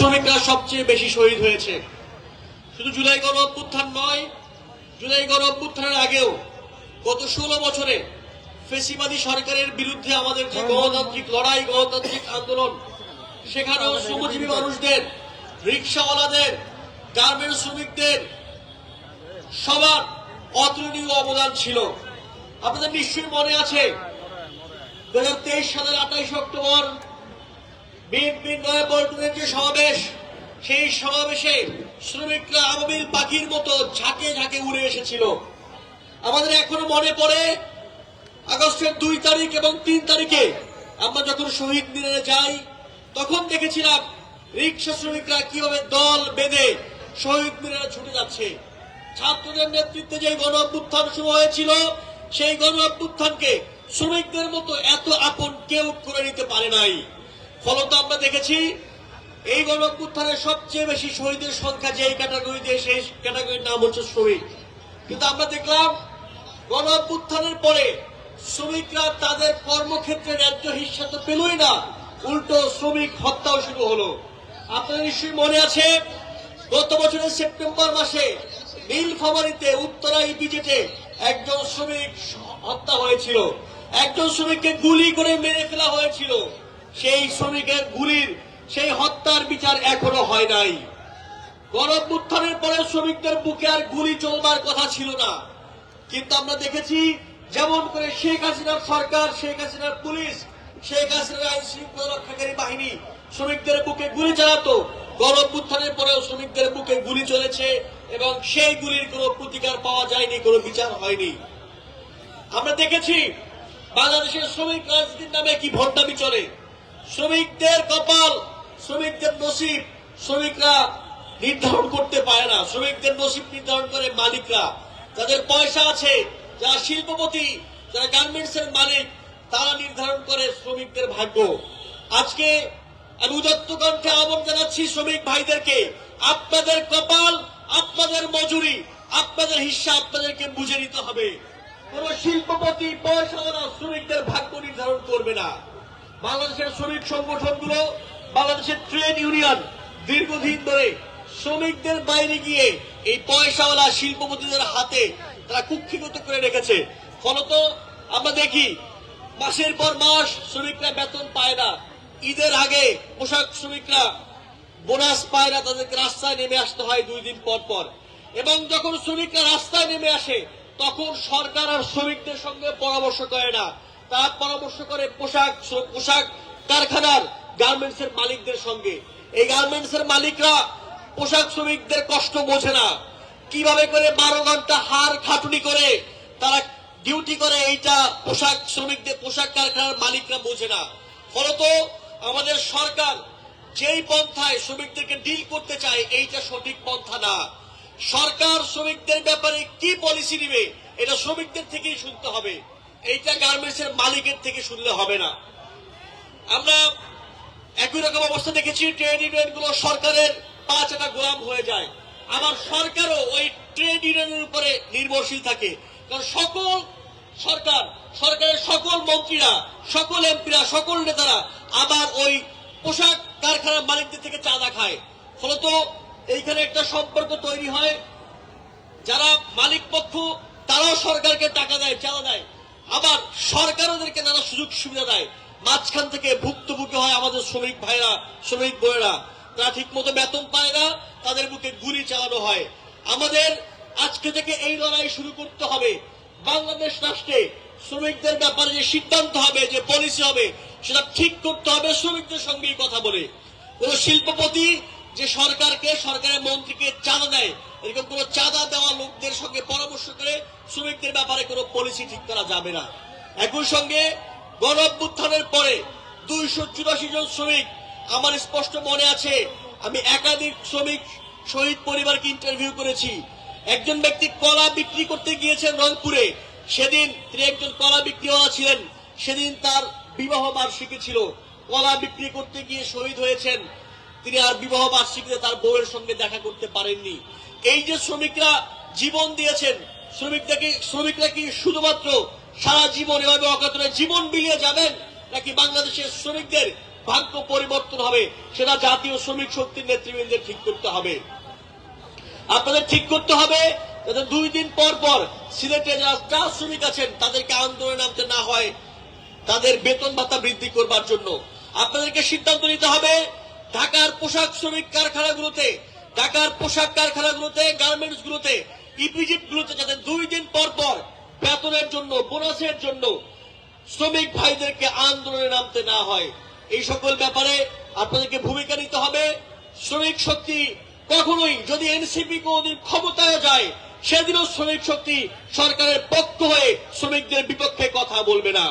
শ্রমিকরা সবচেয়ে বেশি শহীদ হয়েছে। শুধু জুলাই গণ অভ্যুত্থান নয়, জুলাই গণ অভ্যুত্থানের আগেও গত 16 বছরে ফেসিবাদী সরকারের বিরুদ্ধে আমাদের যে গণতান্ত্রিক লড়াই, গণতান্ত্রিক আন্দোলন, সেখানেও শ্রমজীবী মানুষদের, রিক্সাওয়ালাদের, গার্মেন্টস শ্রমিকদের সবার অতুলনীয় অবদান ছিল। আপনাদের নিশ্চয়ই মনে আছে 2023 সালের 28 অক্টোবর বিএনপির নয়াপল্টনের যে সমাবেশ, সেই সমাবেশে শ্রমিকরা আবাবিল পাখির মতো ঝাঁকে ঝাঁকে উড়ে এসেছিল। আমাদের এখনো মনে পড়ে আগস্টের 2 তারিখ এবং 3 তারিখে আমরা যখন শহীদ মিনারে যাই, তখন দেখেছিলাম রিক্সা শ্রমিকরা কিভাবে দল বেঁধে শহীদ মিনারে ছুটে যাচ্ছে। ছাত্রদের নেতৃত্বে যে গণ অভ্যুত্থান শুরু হয়েছিল, সেই গণ অভ্যুত্থানকে শ্রমিকদের মতো এত আপন কেউ করে নিতে পারে নাই। ফলত আমরা দেখেছি এই গণ অভ্যুত্থানের সবচেয়ে বেশি শহীদের সংখ্যা যেই ক্যাটাগরিতে, সেই ক্যাটাগরির নাম হচ্ছে শ্রমিক। কিন্তু আমরা দেখলাম গণ অভ্যুত্থানের পরে শ্রমিকরা তাদের কর্মক্ষেত্রে ন্যায্য হিস্যা তো পেলই না, উল্টো শ্রমিক হত্যাও শুরু হলো। আপনাদের নিশ্চয়ই মনে আছে গত বছরের সেপ্টেম্বর মাসে নীলফামারীতে উত্তরা ইপিজেটে একজন শ্রমিক হত্যা হয়েছিল। একজন শ্রমিককে গুলি করে মেরে ফেলা হয়েছিল। সেই শ্রমিকের গুলির, সেই হত্যার বিচার এখনো হয় নাই। গণ অভ্যুত্থানের পরে শ্রমিকদের বুকে আর গুলি চলবার কথা ছিল না, কিন্তু আমরা দেখেছি যেমন করে শেখ হাসিনার সরকার, শেখ হাসিনার পুলিশ, শেখ হাসিনার আইন শৃঙ্খলা রক্ষাকারী বাহিনী শ্রমিকদের বুকে গুলি চালাতো, গণ অভ্যুত্থানের পরেও শ্রমিকদের বুকে গুলি চলেছে এবং সেই গুলির কোনো প্রতিকার পাওয়া যায়নি, কোনো বিচার হয়নি। আমরা দেখেছি বাংলাদেশের শ্রমিক রাজনীতির নামে কি ভণ্ডামি চলে। শ্রমিকদের কপাল, শ্রমিকদের নসিব শ্রমিকরা নির্ধারণ করতে পারে না। শ্রমিকদের নসিব নির্ধারণ করে মালিকরা, যাদের পয়সা আছে, যারা শিল্পপতি, যারা গার্মেন্টস এর মালিক, তারা নির্ধারণ করে শ্রমিকদের ভাগ্য। আজকে আমি উদাত্ত কণ্ঠে আহ্বান জানাচ্ছি শ্রমিক ভাইদেরকে, আপনাদের কপাল, আপনাদের মজুরি, আপনাদের হিস্সা আপনাদেরকে বুঝে নিতে হবে। কোন শিল্পপতি, পয়সাওয়ালা শ্রমিকদের ভাগ্য নির্ধারণ করবে না। বাংলাদেশের শ্রমিক সংগঠনগুলো, বাংলাদেশের ট্রেড ইউনিয়ন দীর্ঘদিন ধরে শ্রমিকদের বাইরে গিয়ে এই পয়সাওয়ালা শিল্পপতিদের হাতে তারা কুক্ষিগত করে রেখেছে। ফলত আমরা দেখি মাসের পর মাস শ্রমিকরা বেতন পায় না। ঈদের আগে পোশাক শ্রমিকরা বোনাস পায় না, তাদেরকে রাস্তায় নেমে আসতে হয় 2 দিন পর পর। এবং যখন শ্রমিকরা রাস্তায় নেমে আসে, তখন সরকার আর শ্রমিকদের সঙ্গে পরামর্শ করে না, তারা পরামর্শ করে পোশাক কারখানার গার্মেন্টস এর মালিকদের সঙ্গে। এই গার্মেন্টস এর মালিকরা পোশাক শ্রমিকদের কষ্ট বোঝে না, কিভাবে করে 12 ঘন্টা হাড় খাটুনি করে তারা ডিউটি করে, এইটা পোশাক শ্রমিকদের, পোশাক কারখানার মালিকরা বোঝে না। ফলত আমাদের সরকার যেই পন্থায় শ্রমিকদেরকে ডিল করতে চায়, এইটা সঠিক পন্থা না। সরকার শ্রমিকদের ব্যাপারে কি পলিসি নিবে, এটা শ্রমিকদের থেকেই শুনতে হবে, এইটা গার্মেন্টস এর মালিকের থেকে শুনলে হবে না। আমরা একই রকম অবস্থা দেখেছি, ট্রেড ইউনিয়ন গুলো সরকারের পাঁচটা গোলাম হয়ে যায়। আবার সরকারও ওই ট্রেড ইউনিয়নের উপরে নির্ভরশীল থাকে, কারণ সরকারের সকল মন্ত্রীরা, সকল এমপিরা, সকল নেতারা আবার ওই পোশাক কারখানার মালিকদের থেকে চাঁদা খায়। ফলত এইখানে একটা সম্পর্ক তৈরি হয়, যারা মালিক পক্ষ তারাও সরকারকে টাকা দেয়, চাঁদা দেয়, আবার সরকার ওদেরকে নানা সুযোগ সুবিধা দেয়। মাঝখান থেকে ভুক্তভোগী হয় আমাদের শ্রমিক ভাইরা, শ্রমিক বোনেরা। তারা ঠিক মতো বেতন পায় না, তাদের বুকে গুলি চালানো হয়। আমাদের আজকে থেকে এই লড়াই শুরু করতে হবে। বাংলাদেশ রাষ্ট্রে শ্রমিকদের ব্যাপারে যে সিদ্ধান্ত হবে, যে পলিসি হবে, সেটা ঠিক করতে হবে শ্রমিকদের সঙ্গেই কথা বলে। কোন শিল্পপতি যে সরকারের মন্ত্রীকে চাঁদা দেয়, এরকম কোন চাঁদা দেওয়া লোকদের সঙ্গে পরামর্শ করে শ্রমিকদের ব্যাপারে কোন পলিসি ঠিক করা যাবে না। একই সঙ্গে গণ অভ্যুত্থানের পরে 284 জন শ্রমিক, আমার স্পষ্ট মনে আছে, আমি একাধিক শ্রমিক শহীদ পরিবারকে ইন্টারভিউ করেছি। একজন ব্যক্তি কলা বিক্রি করতে গিয়েছেন রংপুরে, সেদিন তিনি একজন কলা বিক্রিওয়ালা ছিলেন, সেদিন তার বিবাহ বার্ষিকী ছিল, কলা বিক্রি করতে গিয়ে শহীদ হয়েছেন। তিনি আর বিবাহ বার্ষিকীতে তার বউয়ের সঙ্গে দেখা করতে পারেননি। এই যে শ্রমিকরা জীবন দিয়েছেন, শ্রমিকরা কি শুধুমাত্র সারা জীবন এভাবে অকাতরে জীবন বিলিয়ে যাবেন, নাকি বাংলাদেশের শ্রমিকদের ভাগ্য পরিবর্তন হবে সেটা জাতীয় শ্রমিক শক্তির নেতৃবৃন্দের ঠিক করতে হবে। আপনাদের ঠিক করতে হবে যাতে 2 দিন পর পর সিলেটে যারা চা শ্রমিক আছেন তাদেরকে আন্দোলনে নামতে না হয় তাদের বেতন ভাতা বৃদ্ধি করবার জন্য। আপনাদেরকে সিদ্ধান্ত নিতে হবে ঢাকার পোশাক শ্রমিক কারখানাগুলোতে, ঢাকার পোশাক কারখানাগুলোতে, গার্মেন্টস গুলোতে, ইপিজিট গুলোতে যাতে 2 দিন পর পর বেতনের জন্য, বোনাসের জন্য শ্রমিক ভাইদেরকে আন্দোলনে নামতে না হয়। এই সকল ব্যাপারে আপনাদেরকে ভূমিকা নিতে হবে। শ্রমিক শক্তি কখনোই যদি এনসিপি কোনদিন ক্ষমতায় যায় সেদিনও শ্রমিক শক্তি সরকারের পক্ষ হয়ে শ্রমিকদের বিপক্ষে কথা বলবে না।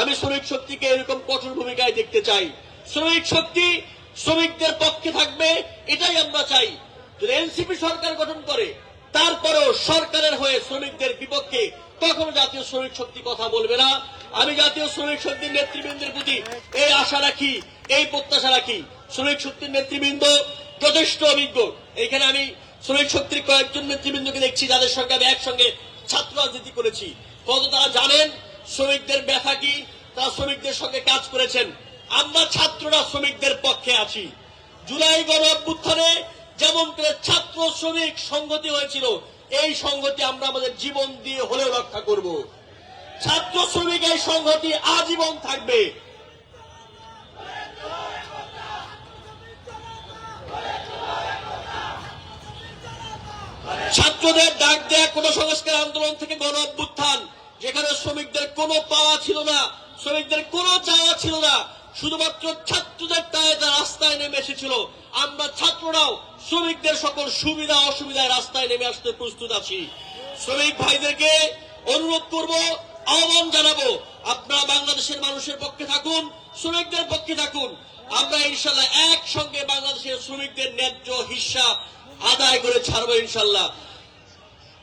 আমি শ্রমিক শক্তিকে এরকম কঠোর ভূমিকায় দেখতে চাই। শ্রমিক শক্তি শ্রমিকদের পক্ষে থাকবে, এটাই আমরা চাই। যদি এনসিপি সরকার গঠন করে তারপরেও সরকারের হয়ে শ্রমিকদের বিপক্ষে কখনো জাতীয় শ্রমিক শক্তি কথা বলবে না। আমি জাতীয় শ্রমিক শক্তির নেতৃবৃন্দের প্রতি এই আশা রাখি, এই প্রত্যাশা রাখি। শ্রমিক শক্তির নেতৃবৃন্দ যথেষ্ট অভিজ্ঞ। এখানে আমি শ্রমিক শক্তির কয়েকজন নেতৃবৃন্দকে দেখছি যাদের সঙ্গে আমি একসঙ্গে ছাত্র রাজনীতি করেছি। কত তারা জানেন শ্রমিকদের ব্যথা কি, তারা শ্রমিকদের সঙ্গে কাজ করেছেন। আমরা ছাত্ররা শ্রমিকদের পক্ষে আছি। জুলাই গণ অভ্যুত্থানে যেমন করে ছাত্র শ্রমিক সংহতি হয়েছিল, এই সংহতি আমরা আমাদের জীবন দিয়ে হলেও রক্ষা করব। ছাত্র শ্রমিক এই সংহতি আজীবন থাকবে। ছাত্রদের ডাক দেয়া কোন সংস্কার আন্দোলন থেকে গণ অভ্যুত্থান, যেখানে শ্রমিকদের কোনো পাওয়া ছিল না, শ্রমিকদের কোনো চাওয়া ছিল না, শুধুমাত্র ছাত্রদের টায়ে তারা রাস্তায় নেমে এসেছিল। আমরা ছাত্ররাও শ্রমিকদের সকল সুবিধা অসুবিধায় রাস্তায় নেমে আসতে প্রস্তুত আছি। শ্রমিক ভাইদেরকে অনুরোধ করব, আহ্বান জানাবো, আপনারা বাংলাদেশের মানুষের পক্ষে থাকুন, শ্রমিকদের পক্ষে থাকুন। আমরা ইনশাল্লাহ একসঙ্গে বাংলাদেশের শ্রমিকদের ন্যায্য হিস্সা আদায় করে ছাড়বো ইনশাল্লাহ।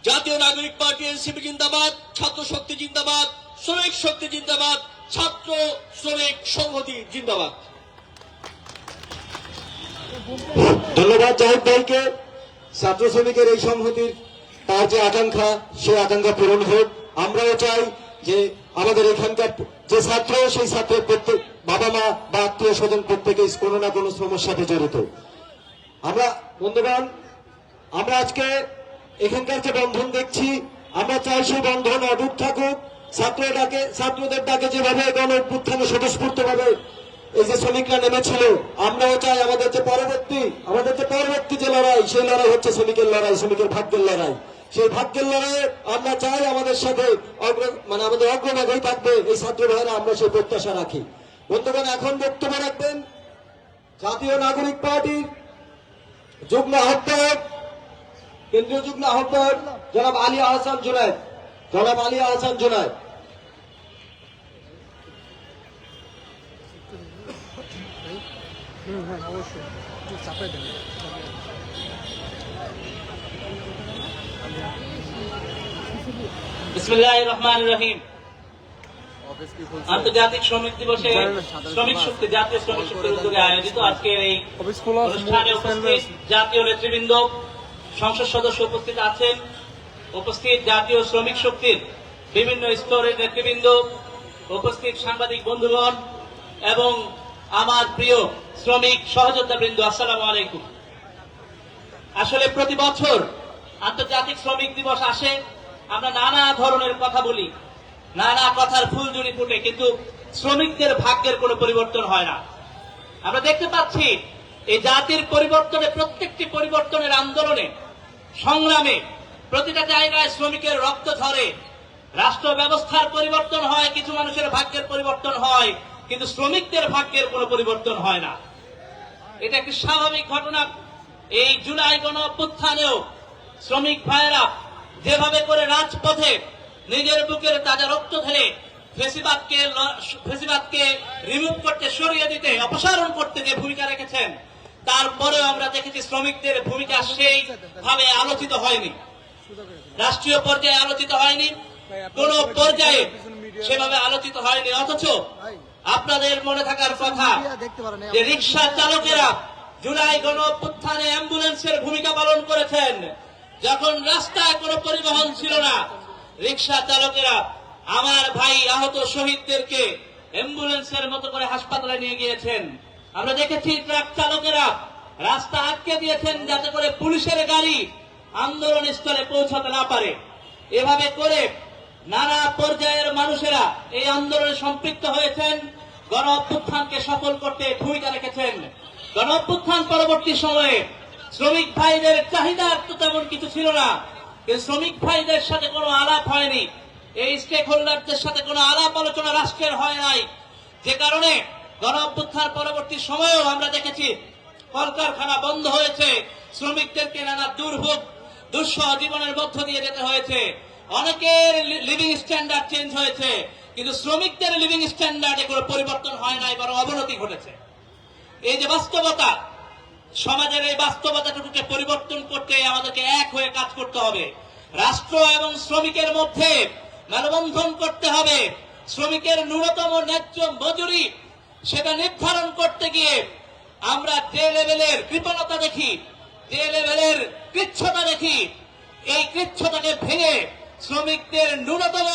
জাতীয় নাগরিক পার্টি এনসিপি জিন্দাবাদ, ছাত্র শক্তি জিন্দাবাদ, শ্রমিক শক্তি জিন্দাবাদ, ছাত্র শ্রমিক সংহতি জিন্দাবাদ। ধন্যবাদ জাহিদ ভাইকে। ছাত্র শ্রমিকের এই সংহতির তার যে আকাঙ্ক্ষা, সেই আকাঙ্ক্ষা পূরণ হোক। আমরাও চাই যে আমাদের এখানকার যে ছাত্র, সেই ছাত্রের প্রত্যেক বাবা মা বা আত্মীয় স্বজন প্রত্যেকে কোনো না কোনো শ্রমের সাথে জড়িত। আমরা বন্ধুগণ, আমরা আজকে এখানকার যে বন্ধন দেখছি, আমরা চাই সেই বন্ধন অটুট থাকুক। ছাত্রদের ডাকে যেভাবে গণ অভ্যুত্থানে স্বতঃস্ফূর্ত ভাবে এই যে শ্রমিকরা নেমেছিল, আমরাও চাই আমাদের যে পরবর্তী যে লড়াই, সেই লড়াই হচ্ছে শ্রমিকের লড়াই, শ্রমিকের ভাগ্যের লড়াই। সেই ভাগ্যের লড়াইয়ে আমরা চাই আমাদের সাথে আমাদের অগ্রণাগী থাকবে এই ছাত্র ভাইরা, আমরা সেই প্রত্যাশা রাখি। বন্ধুগণ, এখন বক্তব্য রাখবেন জাতীয় নাগরিক পার্টির যুগ্ম আহ্বায়ক, কেন্দ্রীয় যুগ্ম আহ্বায়ক জনাব আলী আহসান জুনায়েদ। জনাব আলী আহসান জুনায়েদ। বিসমিল্লাহির রহমানির রহিম। আন্তর্জাতিক শ্রমিক দিবসে শ্রমিক শক্তি, জাতীয় শ্রমিক শক্তির উদ্যোগে আয়োজিত আজকের এই অনুষ্ঠানে উপস্থিত জাতীয় নেতৃবৃন্দ, সংসদ সদস্য উপস্থিত আছেন, উপস্থিত জাতীয় শ্রমিক শক্তির বিভিন্ন স্তরের নেতৃবৃন্দ, উপস্থিত সাংবাদিক বন্ধুগণ এবং আমার প্রিয় শ্রমিক সহযোদ্ধাবৃন্দ, আসসালামু আলাইকুম। আসলে প্রতি বছর আন্তর্জাতিক শ্রমিক দিবস আসে, আমরা নানা ধরনের কথা বলি, নানা কথার ফুলঝুরি ফুটে, কিন্তু শ্রমিকদের ভাগ্যের কোনো পরিবর্তন হয় না। আমরা দেখতে পাচ্ছি এই জাতির পরিবর্তনে, প্রত্যেকটি পরিবর্তনের আন্দোলনে, সংগ্রামে প্রতিটা জায়গায় শ্রমিকের রক্ত ঝরে। রাষ্ট্র ব্যবস্থার পরিবর্তন হয়, কিছু মানুষের ভাগ্যের পরিবর্তন হয়, কিন্তু শ্রমিকদের ভাগ্যের কোনো পরিবর্তন হয় না। এটা একটি স্বাভাবিক ঘটনা। এই জুলাই গণ অভ্যুত্থানেও শ্রমিক ভাইয়েরা যেভাবে করে রাজপথে নিজের বুকের তাজা রক্ত ঢেলে ফেসিবাদকে রিমুভ করতে, সরিয়ে দিতে, অপসারণ করতে যে ভূমিকা রেখেছেন, তারপরেও আমরা দেখেছি শ্রমিকদের ভূমিকা সেইভাবে আলোচিত হয়নি, রাষ্ট্রীয় পর্যায়ে আলোচিত হয়নি, কোন পর্যায়ে সেভাবে আলোচিত হয়নি। অথচ আপনাদের মনে থাকার কথা যে রিক্সা চালকেরা জুলাই গণ অভ্যুত্থানে অ্যাম্বুলেন্সের ভূমিকা পালন করেছেন। যখন রাস্তায় কোনো পরিবহন ছিল না, রিক্সা চালকেরা আমার ভাই আহত শহীদদেরকে অ্যাম্বুলেন্সের মতো করে হাসপাতালে নিয়ে গিয়েছেন। আমরা দেখেছি ট্রাক চালকেরা রাস্তা আটকে দিয়েছেন যাতে করে পুলিশের গাড়ি আন্দোলন স্থলে পৌঁছাতে না পারে। এভাবে করে নানা পর্যায়ের মানুষেরা এই আন্দোলনে সম্পৃক্ত হয়েছেন, গণ অভ্যুত্থানকে সফল করতে ভূমিকা রেখেছেন। গণ অভ্যুত্থান পরবর্তী সময়ে শ্রমিক ভাইদের চাহিদা তো তেমন কিছু ছিল না, কিন্তু শ্রমিক ভাইদের সাথে কোনো আলাপ হয়নি, এই স্টেক হোল্ডারদের সাথে কোনো আলাপ আলোচনা রাষ্ট্রের হয় নাই, যে কারণে গণ অভ্যুত্থান পরবর্তী সময়েও আমরা দেখেছি কলকারখানা বন্ধ হয়েছে, শ্রমিকদেরকে নানা দুর্ভোগ দুঃসহ জীবনের মধ্য দিয়ে যেতে হয়েছে, অনেকের লিভিং স্ট্যান্ডার্ড চেঞ্জ হয়েছে, কিন্তু শ্রমিকদের লিভিং স্ট্যান্ডার্ডে কোনো পরিবর্তন হয় নাই, বরং অবনতি ঘটেছে। এই যে বাস্তবতা, সমাজের এই বাস্তবতাটুকুকে পরিবর্তন করতে আমাদেরকে এক হয়ে কাজ করতে হবে। রাষ্ট্র এবং শ্রমিকের মধ্যে মেলবন্ধন করতে হবে। শ্রমিকের ন্যূনতম ন্যায্য মজুরি সেটা নির্ধারণ করতে গিয়ে আমরা যে লেভেলের কৃপণতা দেখি, যে লেভেলের কৃচ্ছতা দেখি, এই কৃচ্ছতাকে ভেঙে শ্রমিকদের ন্যূনতম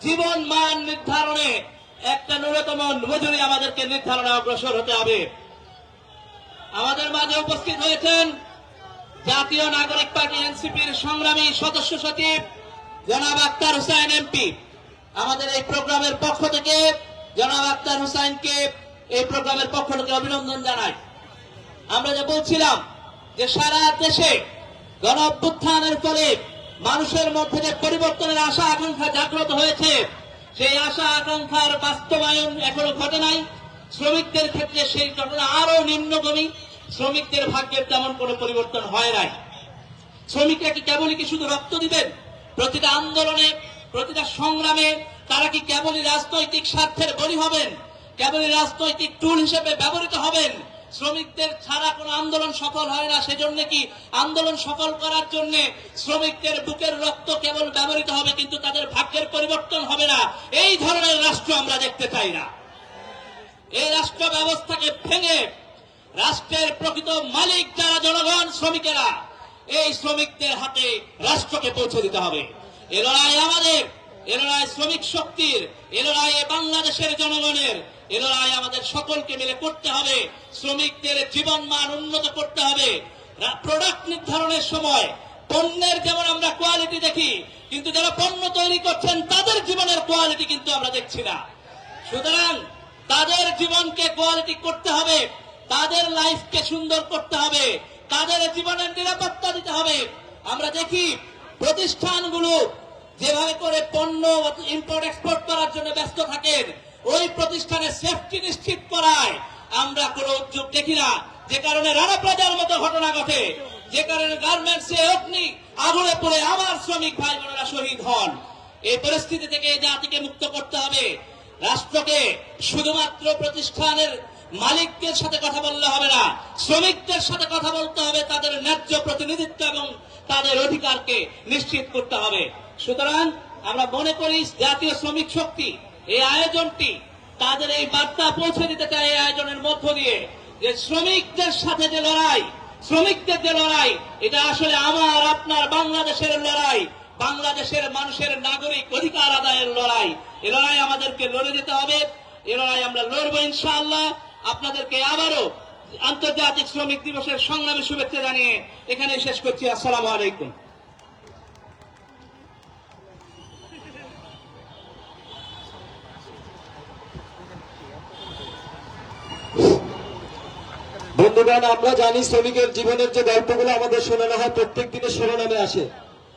জীবন মান নির্ধারণে একটা ন্যূনতম মজুরি আমাদেরকে নির্ধারণে অগ্রসর হতে হবে। আমাদের মাঝে উপস্থিত হয়েছেন জাতীয় নাগরিক পার্টি এনসিপির সংগ্রামী সদস্য সচিব জনাব আক্তার হোসেন এমপি। আমাদের এই প্রোগ্রামের পক্ষ থেকে জনাব আক্তার হোসেনকে এই প্রোগ্রামের পক্ষ থেকে অভিনন্দন জানাই। আমরা যে বলছিলাম যে সারা দেশে গণ অভ্যুত্থানের ফলে মানুষের মধ্যে যে পরিবর্তনের আশা আকাঙ্ক্ষা জাগ্রত হয়েছে, সেই আশা আকাঙ্ক্ষার বাস্তবায়ন এখনো ঘটে নাই। শ্রমিকদের ক্ষেত্রে সেই ঘটনা আরো নিম্নগামী, শ্রমিকদের ভাগ্যের তেমন কোনো পরিবর্তন হয় নাই। শ্রমিকরা কি কেবলই কি শুধু রক্ত দিবেন? প্রতিটা আন্দোলনে, প্রতিটা সংগ্রামে তারা কি কেবলই রাজনৈতিক স্বার্থের বলি হবেন, কেবলই রাজনৈতিক টুল হিসেবে ব্যবহৃত হবেন? শ্রমিকদের ছাড়া কোনো আন্দোলন সফল হয় না, সেজন্য কি আন্দোলন সফল করার জন্য শ্রমিকদের বুকের রক্ত কেবল ব্যবহৃত হবে, কিন্তু তাদের ভাগ্যের পরিবর্তন হবে না? এই ধরনের রাষ্ট্র আমরা দেখতে চাই না। এই রাষ্ট্র ব্যবস্থাকে ভেঙে রাষ্ট্রের প্রকৃত মালিক যারা জনগণ, শ্রমিকেরা, এই শ্রমিকদের হাতে রাষ্ট্রকে পৌঁছে দিতে হবে। এ লড়াই আমাদের, এ লড়াই শ্রমিক শক্তির, এ লড়াই বাংলাদেশের জনগণের, এ লড়াই আমাদের সকলকে মিলে করতে হবে। শ্রমিকদের জীবন মান উন্নত করতে হবে। প্রোডাক্ট নির্ধারণের সময় পণ্যের যেমন আমরা কোয়ালিটি দেখি, কিন্তু যারা পণ্য তৈরি করছেন তাদের জীবনের কোয়ালিটি কিন্তু আমরা দেখছি না। সুতরাং তাদের জীবনকে কোয়ালিটি করতে হবে, তাদের লাইফকে সুন্দর করতে হবে, তাদের জীবনের নিরাপত্তা দিতে হবে। আমরা দেখি প্রতিষ্ঠানগুলো যেভাবে করে পণ্য ইম্পোর্ট এক্সপোর্ট করার জন্য ব্যস্ত থাকেন, ওই প্রতিষ্ঠানের সেফটি নিশ্চিত করায় আমরা কোনো উদ্যোগ দেখি না, যে কারণে রানা প্লাজার মতো ঘটনা ঘটে, যে কারণে গার্মেন্টসে অগ্নি আগুনে পড়ে আমার শ্রমিক ভাই বোনেরা শহীদ হন। এই পরিস্থিতি থেকে এই জাতিকে মুক্ত করতে হবে। রাষ্ট্রকে শুধুমাত্র প্রতিষ্ঠানের মালিকদের সাথে কথা বললে হবে না, শ্রমিকদের সাথে কথা বলতে হবে, তাদের ন্যায্য প্রতিনিধিত্ব এবং তাদের অধিকারকে নিশ্চিত করতে হবে। সুতরাং আমরা মনে করি জাতীয় শ্রমিক শক্তি এই আয়োজনটি তাদের এই বার্তা পৌঁছে দিতে চায় এই আয়োজনের মধ্য দিয়ে, যে শ্রমিকদের সাথে যে লড়াই, শ্রমিকদের যে লড়াই, এটা আসলে আমার আপনার বাংলাদেশের লড়াই, বাংলাদেশের মানুষের নাগরিক অধিকার আদায়ের লড়াই। এ লড়াই আমাদেরকে লড়ে যেতে হবে, এ লড়াই আমরা লড়বো ইনশাআল্লাহ। আপনাদেরকে আবারও আন্তর্জাতিক শ্রমিক দিবসের সংগ্রামী শুভেচ্ছা জানিয়ে এখানে শেষ করছি। আসসালামু আলাইকুম। বন্ধুগণ, আমরা জানি শ্রমিকের জীবনের যে গল্পগুলো আমাদের শোনানো হয় প্রত্যেক দিনের শিরোনামে আসে,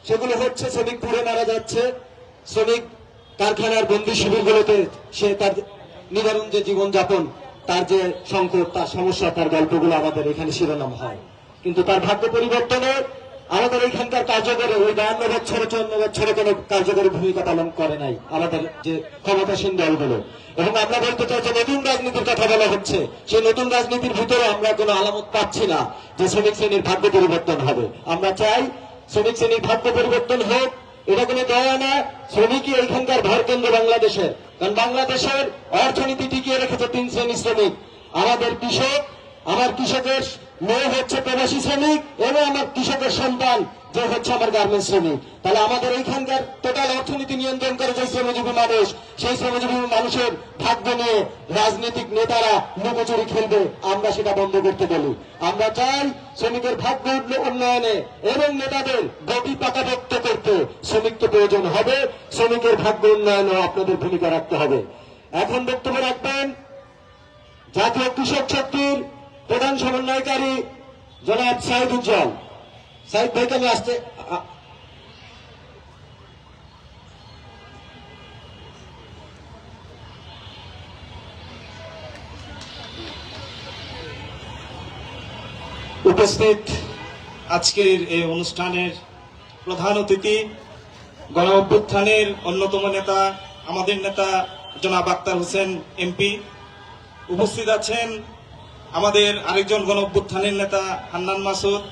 সেগুলো হচ্ছে শ্রমিক পুড়ে মারা যাচ্ছে, শ্রমিক কারখানার বন্দি শিবিরগুলোতে সে তার নিদারুণ যে জীবনযাপন, তার যে সংকট, তার সমস্যা, তার গল্পগুলো আমাদের এখানে শিরোনাম হয়। কিন্তু তার ভাগ্য পরিবর্তনে আমাদের এখানকার কার্যকরী ওই 52 বছরে 54 বছরে কোনো কার্যকরী ভূমিকা পালন করে নাই আমাদের যে ক্ষমতাসীন দলগুলো। এবং আমরা বলতে চাই যে নতুন রাজনীতির কথা বলা হচ্ছে, সেই নতুন রাজনীতির ভিতরে আমরা কোনো আলামত পাচ্ছি না যে শ্রমিক শ্রেণীর ভাগ্য পরিবর্তন হবে। আমরা চাই শ্রমিক শ্রেণীর ভাগ্য পরিবর্তন হোক, এটা কোনো দয়া না। শ্রমিকই এইখানকার ভর কেন্দ্র বাংলাদেশের, কারণ বাংলাদেশের অর্থনীতি টিকিয়ে রেখেছে 3 শ্রেণীর শ্রমিক। আমাদের কৃষক, আমার কৃষকের মেয়ে হচ্ছে প্রবাসী শ্রমিক এবং আমার কৃষকের সন্তান যে হচ্ছে আমার গার্মেন্টস শ্রমিক। তাহলে আমাদের এইখানকার টোটাল অর্থনীতি নিয়ন্ত্রণ করে যে শ্রমজীবী মানুষ, সেই শ্রমজীবী মানুষের ভাগ্য নিয়ে রাজনৈতিক নেতারা লুকোচুরি খেলবে, আমরা সেটা বন্ধ করতে বলি। আমরা চাই শ্রমিকের ভাগ্য উন্নয়নে এবং নেতাদের গতি পাকাপোক্ত করতে শ্রমিককে প্রয়োজন হবে, শ্রমিকের ভাগ্য উন্নয়নেও আপনাদের ভূমিকা রাখতে হবে। এখন বক্তব্য রাখবেন জাতীয় কৃষক শক্তির প্রধান সমন্বয়কারী জনাব সাইদ উজ্জ্বল। সাইদ ভাইকে আমি আসতে উপস্থিত আজকের এই অনুষ্ঠানের প্রধান অতিথি, গণ অভ্যুত্থানের অন্যতম নেতা, আমাদের নেতা জনাব আক্তার হোসেন এমপি। উপস্থিত আছেন আমাদের আরেকজন গণ অভ্যুত্থানের নেতা হান্নান মাসুদ,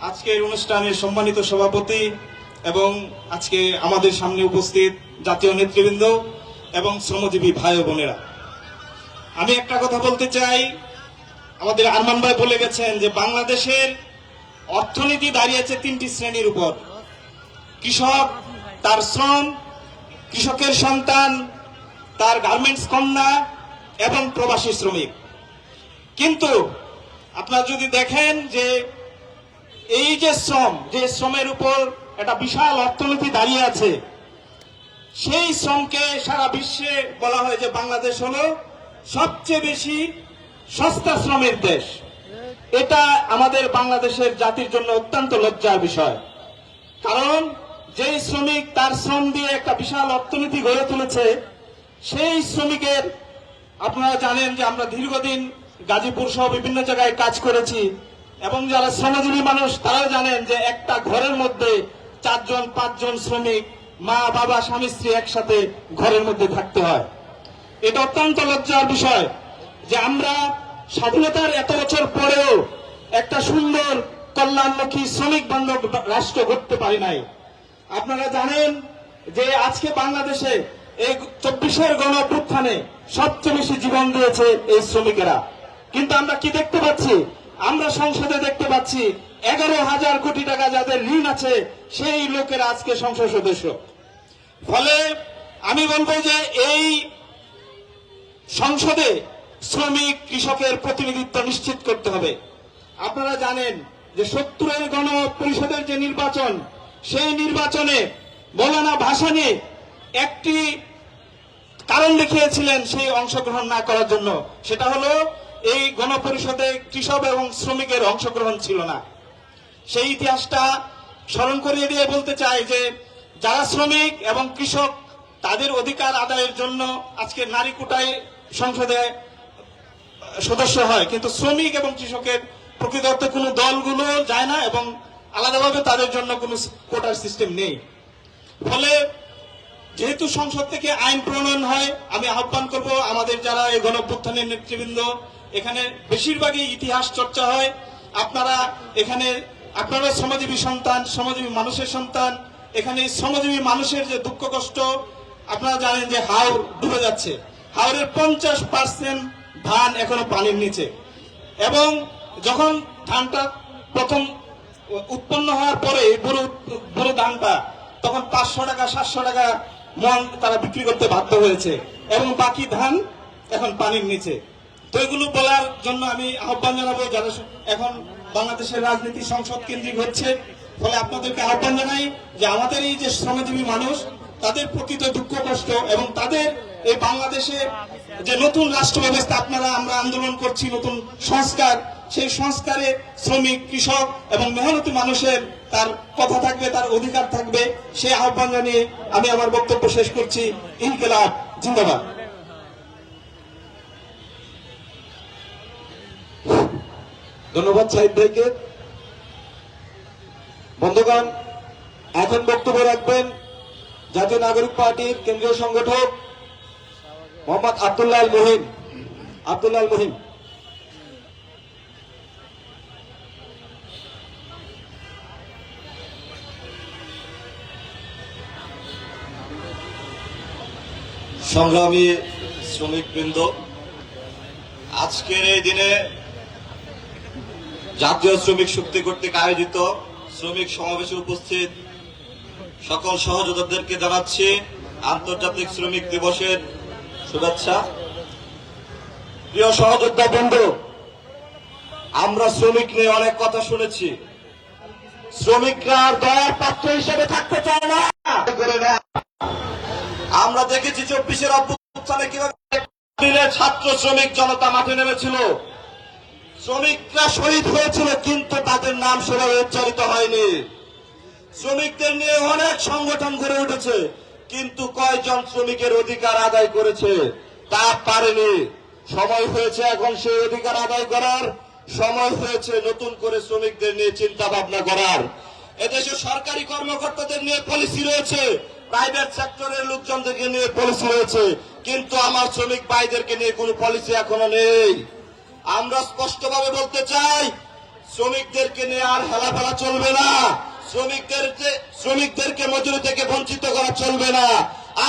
আজকের অনুষ্ঠানের সম্মানিত সভাপতি, এবং আজকে আমাদের সামনে উপস্থিত জাতীয় নেতৃবৃন্দ এবং শ্রমজীবী ভাই ও বোনেরা। আমি একটা কথা বলতে চাই, আমাদের আরমান ভাই বলে গেছেন যে বাংলাদেশের অর্থনীতি দাঁড়িয়েছে তিনটি শ্রেণীর উপর: কৃষক, তার শ্রম, কৃষকের সন্তান, তার গার্মেন্টস কন্যা এবং প্রবাসী শ্রমিক। কিন্তু আপনারা যদি দেখেন যে এই যে শ্রমের উপর একটা বিশাল অর্থনীতি দাঁড়িয়ে আছে, সেই শ্রমকে সারা বিশ্বে বলা হয় যে বাংলাদেশ হলো সবচেয়ে বেশি সস্তা শ্রমের দেশ। এটা আমাদের বাংলাদেশের জাতির জন্য অত্যন্ত লজ্জার বিষয়। কারণ যেই শ্রমিক তার শ্রম দিয়ে একটা বিশাল অর্থনীতি গড়ে তুলেছে, সেই শ্রমিকের, আপনারা জানেন যে আমরা দীর্ঘদিন গাজীপুর সহ বিভিন্ন জায়গায় কাজ করেছি, এবং যারা শ্রমজীবী মানুষ তারাও জানেন যে একটা ঘরের মধ্যে 4-5 শ্রমিক, মা বাবা স্বামী স্ত্রী একসাথে ঘরের মধ্যে থাকতে হয়। এটা অত্যন্ত লজ্জার বিষয় যে আমরা স্বাধীনতার এত বছর পরেও একটা সুন্দর কল্যাণমুখী শ্রমিক বান্ধব রাষ্ট্র গড়তে পারি নাই। আপনারা জানেন যে আজকে বাংলাদেশে এই 24-এর গণ অভ্যুত্থানে সবচেয়ে বেশি জীবন দিয়েছে এই শ্রমিকেরা। কিন্তু আমরা কি দেখতে পাচ্ছি? আমরা সংসদে দেখতে পাচ্ছি 11,000 কোটি টাকা যাদের ঋণ আছে, সেই লোকেরা আজকে সংসদ সদস্য। ফলে আমি বলবো যে এই সংসদে শ্রমিক কৃষকের প্রতিনিধিত্ব নিশ্চিত করতে হবে। আপনারা জানেন যে 70-এর গণ পরিষদের যে নির্বাচন, সেই নির্বাচনে মৌলানা ভাসানী একটি কারণ দেখিয়েছিলেন সেই অংশগ্রহণ না করার জন্য, সেটা হলো এই গণপরিষদে কৃষক এবং শ্রমিকের অংশগ্রহণ ছিল না। সেই ইতিহাসটা স্মরণ করিয়ে দিয়ে বলতে চাই যে যারা শ্রমিক এবং কৃষক তাদের অধিকার আদায়ের জন্য আজকে নারী কোটায় সংসদে সদস্য হয়, কিন্তু শ্রমিক এবং কৃষকের প্রকৃত অর্থে কোনো দলগুলো যায় না এবং আলাদাভাবে তাদের জন্য কোনো কোটার সিস্টেম নেই। ফলে যেহেতু সংসদ থেকে আইন প্রণয়ন হয়, আমি আহ্বান করব আমাদের যারা এই গণ অভ্যুত্থানের নেতৃবৃন্দ, এখানে বেশিরভাগই ইতিহাস চর্চা হয়। আপনারা এখানে আপনারা শ্রমজীবী সন্তান, শ্রমজীবী মানুষের সন্তান। এখানে শ্রমজীবী মানুষের যে দুঃখ কষ্ট, আপনারা জানেন যে হাওর ডুবে যাচ্ছে, হাওরের 50% ধান এখনো পানির নিচে, এবং যখন ধানটা প্রথম উৎপন্ন হওয়ার পরে বড় ধানটা তখন 500 টাকা 700 টাকা মন তারা বিক্রি করতে বাধ্য হয়েছে, এবং বাকি ধান এখন পানির নিচে। তো এগুলো বলার জন্য আমি আহ্বান জানাবো, যারা এখন বাংলাদেশের রাজনীতি সংসদ কেন্দ্রিক হচ্ছে, ফলে আপনাদেরকে আহ্বান জানাই যে আমাদের এই যে শ্রমজীবী মানুষ, তাদের প্রকৃত দুঃখ কষ্ট এবং তাদের এই বাংলাদেশে যে নতুন রাষ্ট্র ব্যবস্থা আমরা আন্দোলন করছি, নতুন সংস্কার, সেই সংস্কারে শ্রমিক, কৃষক এবং মেহনতি মানুষের তার কথা থাকবে, তার অধিকার থাকবে, সেই আহ্বান জানিয়ে আমি আমার বক্তব্য শেষ করছি। ইনকিলাব জিন্দাবাদ। ধন্যবাদ সাইদ ভাইকে। বন্ধুগণ, এখন বক্তব্য রাখবেন জাতীয় নাগরিক পার্টির কেন্দ্রীয় সংগঠক মোহাম্মদ আব্দুল্লাহ আল মহিম। আব্দুল্লাহ আল মহিম। সংগ্রামী শ্রমিকবৃন্দ, আজকের এই দিনে জাতীয় শ্রমিক শক্তি কর্তৃক আয়োজিত শ্রমিক সমাবেশে উপস্থিত সকল সহযোদ্ধাদেরকে জানাচ্ছি আন্তর্জাতিক শ্রমিক দিবসের শুভেচ্ছা। প্রিয় সহযোদ্ধা বন্ধু, আমরা শ্রমিক নিয়ে অনেক কথা শুনেছি। শ্রমিকরা আর দয়ার পাত্র হিসেবে থাকতে চায় না। আমরা দেখেছি 24-এর অভ্যুত্থানে কিভাবে ছাত্র শ্রমিক জনতা মাঠে নেমেছিল। শ্রমিকরা শহীদ হয়েছিল, কিন্তু তাদের নাম সেভাবে উচ্চারিত হয়নি। শ্রমিকদের নিয়ে অনেক সংগঠন গড়ে উঠেছে, কিন্তু কয়জন শ্রমিকের অধিকার আদায় করেছে তা পারেনি। সময় হয়েছে এখন সেই অধিকার আদায় করার, সময় হয়েছে নতুন করে শ্রমিকদের নিয়ে চিন্তা ভাবনা করার। এদেশে সরকারি কর্মকর্তাদের নিয়ে পলিসি রয়েছে, প্রাইভেট সেক্টরের লোকজনদেরকে নিয়ে পলিসি রয়েছে, কিন্তু আমার শ্রমিক ভাইদেরকে নিয়ে কোনো পলিসি এখনো নেই। আমরা স্পষ্টভাবে বলতে চাই, শ্রমিকদেরকে নিয়ে আর হেলাফেলা চলবে না। শ্রমিকদেরকে মজুরি থেকে বঞ্চিত করা চলবে না।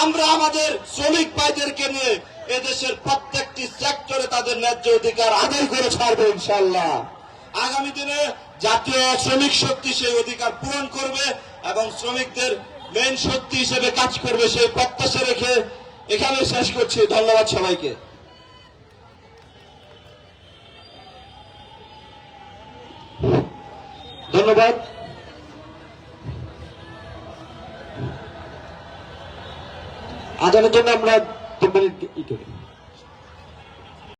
আমরা আমাদের শ্রমিক ভাইদেরকে নিয়ে এদেশের প্রত্যেকটি সেক্টরে তাদের ন্যায্য অধিকার আদায় করে ছাড়বে ইনশাআল্লাহ। আগামী দিনে জাতীয় শ্রমিক শক্তি সেই অধিকার পূরণ করবে এবং শ্রমিকদের মেন শক্তি হিসেবে কাজ করবে, সেই প্রত্যাশা রেখে এখানে শেষ করছি। ধন্যবাদ সবাইকে। ধন্যবাদ। আজানের জন্য আমরা 2 মিনিট ই করি।